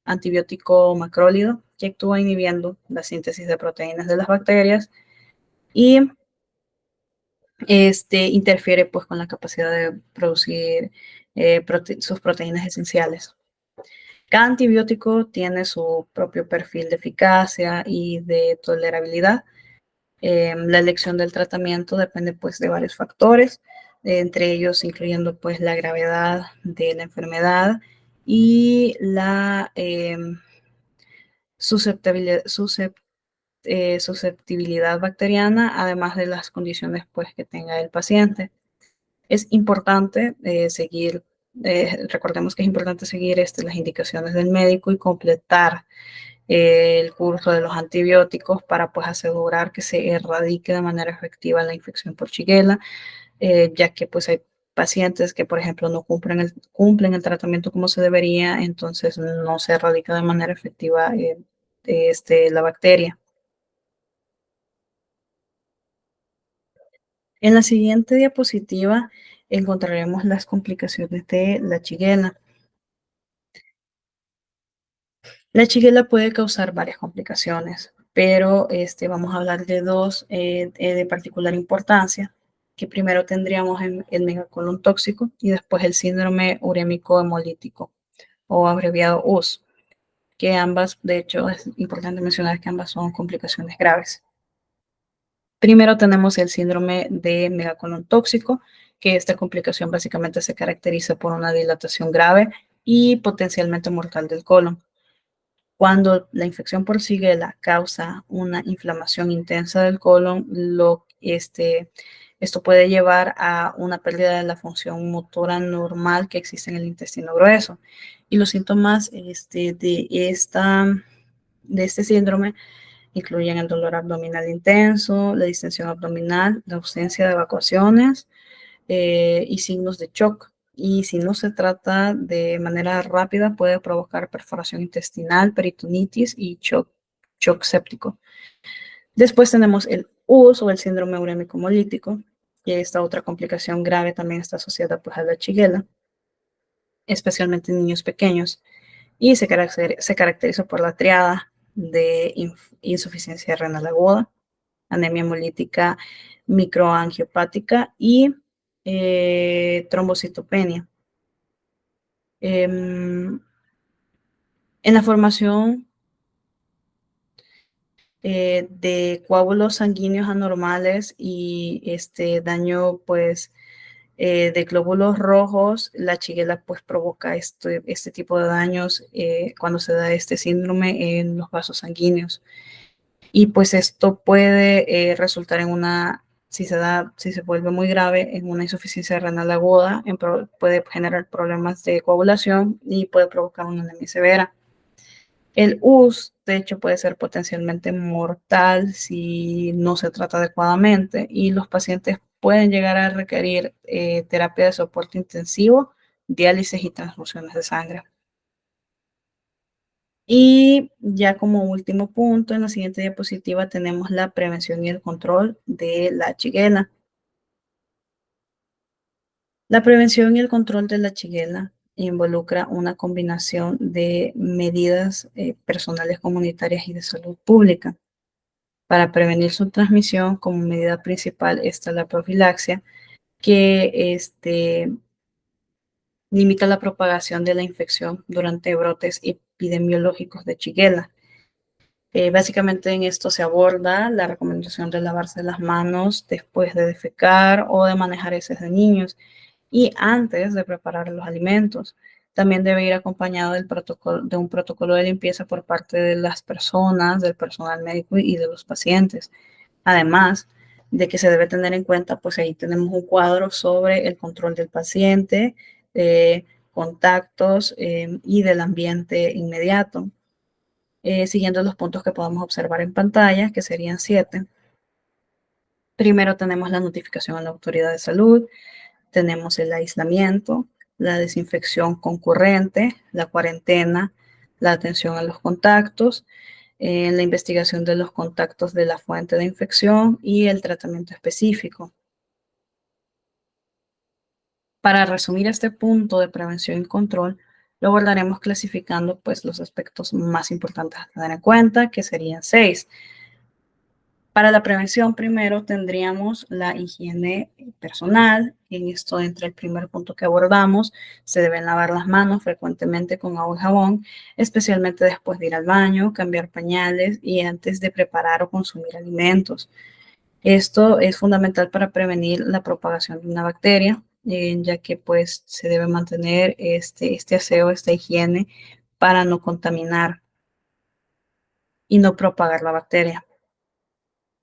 antibiótico macrólido que actúa inhibiendo la síntesis de proteínas de las bacterias y interfiere pues con la capacidad de producir sus proteínas esenciales. Cada antibiótico tiene su propio perfil de eficacia y de tolerabilidad. La elección del tratamiento depende pues de varios factores, entre ellos incluyendo pues la gravedad de la enfermedad y la susceptibilidad bacteriana, además de las condiciones pues que tenga el paciente. Es importante recordemos que es importante seguir las indicaciones del médico y completar el curso de los antibióticos para pues asegurar que se erradique de manera efectiva la infección por Shigella, ya que pues hay pacientes que por ejemplo no cumplen el tratamiento como se debería, entonces no se erradica de manera efectiva la bacteria. En la siguiente diapositiva encontraremos las complicaciones de la Shigella. La Shigella puede causar varias complicaciones, pero vamos a hablar de dos de particular importancia, que primero tendríamos el megacolon tóxico y después el síndrome urémico hemolítico, o abreviado US, que ambas, de hecho, es importante mencionar que ambas son complicaciones graves. Primero tenemos el síndrome de megacolon tóxico, que esta complicación básicamente se caracteriza por una dilatación grave y potencialmente mortal del colon. Cuando la infección por Shigella causa una inflamación intensa del colon, esto puede llevar a una pérdida de la función motora normal que existe en el intestino grueso. Y los síntomas de este síndrome incluyen el dolor abdominal intenso, la distensión abdominal, la ausencia de evacuaciones y signos de shock. Y si no se trata de manera rápida, puede provocar perforación intestinal, peritonitis y shock séptico. Después tenemos el US o el síndrome urémico hemolítico, que esta otra complicación grave también está asociada pues, a la Shigella, especialmente en niños pequeños, y se caracteriza por la triada de insuficiencia renal aguda, anemia hemolítica microangiopática y trombocitopenia. En la formación de coágulos sanguíneos anormales y daño pues de glóbulos rojos, la Shigella pues provoca este tipo de daños cuando se da este síndrome en los vasos sanguíneos. Y pues esto puede resultar en si se vuelve muy grave, en una insuficiencia renal aguda, puede generar problemas de coagulación y puede provocar una anemia severa. El US, de hecho, puede ser potencialmente mortal si no se trata adecuadamente y los pacientes pueden llegar a requerir terapia de soporte intensivo, diálisis y transfusiones de sangre. Y ya como último punto, en la siguiente diapositiva tenemos la prevención y el control de la Shigella. La prevención y el control de la Shigella involucra una combinación de medidas personales comunitarias y de salud pública. Para prevenir su transmisión, como medida principal está la profilaxia, que limita la propagación de la infección durante brotes epidemiológicos de Shigella. Básicamente en esto se aborda la recomendación de lavarse las manos después de defecar o de manejar heces de niños y antes de preparar los alimentos. También debe ir acompañado de un protocolo de limpieza por parte de las personas, del personal médico y de los pacientes. Además de que se debe tener en cuenta, pues ahí tenemos un cuadro sobre el control del paciente, contactos y del ambiente inmediato. Siguiendo los puntos que podemos observar en pantalla, que serían 7. Primero tenemos la notificación a la autoridad de salud, tenemos el aislamiento, la desinfección concurrente, la cuarentena, la atención a los contactos, la investigación de los contactos de la fuente de infección y el tratamiento específico. Para resumir este punto de prevención y control, lo abordaremos clasificando pues, los aspectos más importantes a tener en cuenta, que serían 6. Para la prevención, primero tendríamos la higiene personal. En esto entra el primer punto que abordamos. Se deben lavar las manos frecuentemente con agua y jabón, especialmente después de ir al baño, cambiar pañales y antes de preparar o consumir alimentos. Esto es fundamental para prevenir la propagación de una bacteria, ya que pues se debe mantener este aseo, esta higiene, para no contaminar y no propagar la bacteria.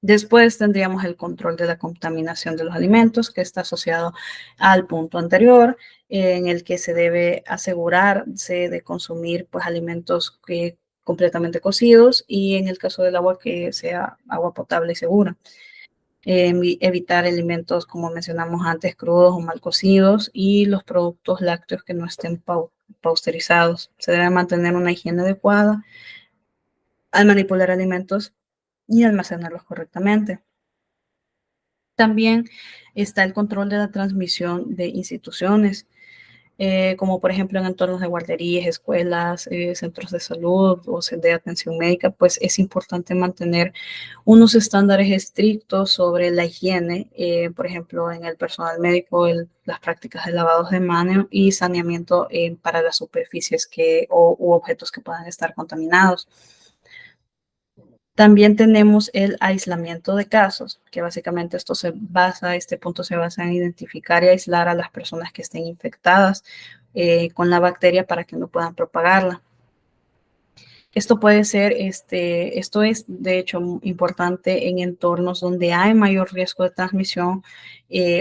Después tendríamos el control de la contaminación de los alimentos, que está asociado al punto anterior, en el que se debe asegurarse de consumir pues, alimentos completamente cocidos y en el caso del agua que sea agua potable y segura. Evitar alimentos, como mencionamos antes, crudos o mal cocidos y los productos lácteos que no estén pasteurizados. Se debe mantener una higiene adecuada al manipular alimentos y almacenarlos correctamente. También está el control de la transmisión de instituciones, como por ejemplo en entornos de guarderías, escuelas, centros de salud o de atención médica, pues es importante mantener unos estándares estrictos sobre la higiene, por ejemplo en el personal médico, las prácticas de lavados de manos y saneamiento para las superficies u objetos que puedan estar contaminados. También tenemos el aislamiento de casos, que básicamente este punto se basa en identificar y aislar a las personas que estén infectadas con la bacteria para que no puedan propagarla. Esto es de hecho importante en entornos donde hay mayor riesgo de transmisión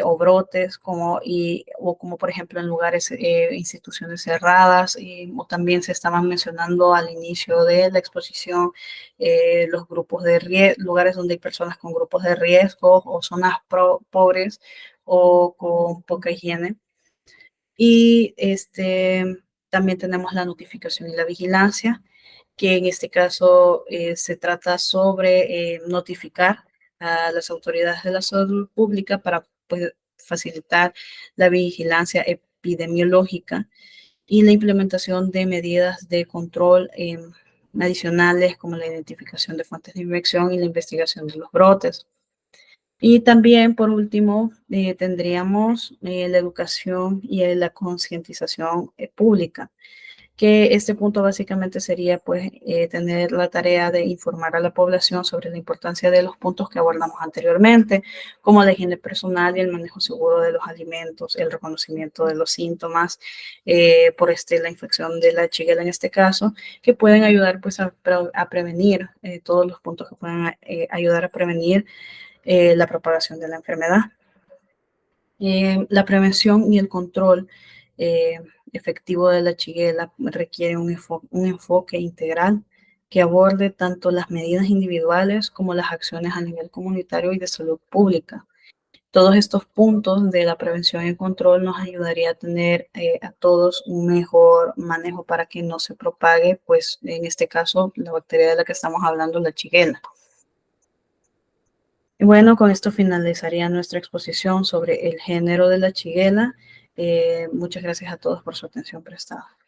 o brotes, o como por ejemplo en lugares, instituciones cerradas, o también se estaban mencionando al inicio de la exposición los grupos de lugares donde hay personas con grupos de riesgo o zonas pobres o con poca higiene. Y también tenemos la notificación y la vigilancia, que en este caso se trata sobre notificar a las autoridades de la salud pública para pues, facilitar la vigilancia epidemiológica y la implementación de medidas de control adicionales como la identificación de fuentes de infección y la investigación de los brotes. Y también, por último, tendríamos la educación y la concientización pública, que este punto básicamente sería pues tener la tarea de informar a la población sobre la importancia de los puntos que abordamos anteriormente, como la higiene personal y el manejo seguro de los alimentos, el reconocimiento de los síntomas por la infección de la Shigella en este caso, que pueden ayudar pues a prevenir todos los puntos que pueden ayudar a prevenir la propagación de la enfermedad. La prevención y el control efectivo de la Shigella requiere un enfoque integral que aborde tanto las medidas individuales como las acciones a nivel comunitario y de salud pública. Todos estos puntos de la prevención y control nos ayudaría a tener a todos un mejor manejo para que no se propague, pues en este caso, la bacteria de la que estamos hablando, la Shigella. Bueno, con esto finalizaría nuestra exposición sobre el género de la Shigella Muchas gracias a todos por su atención prestada.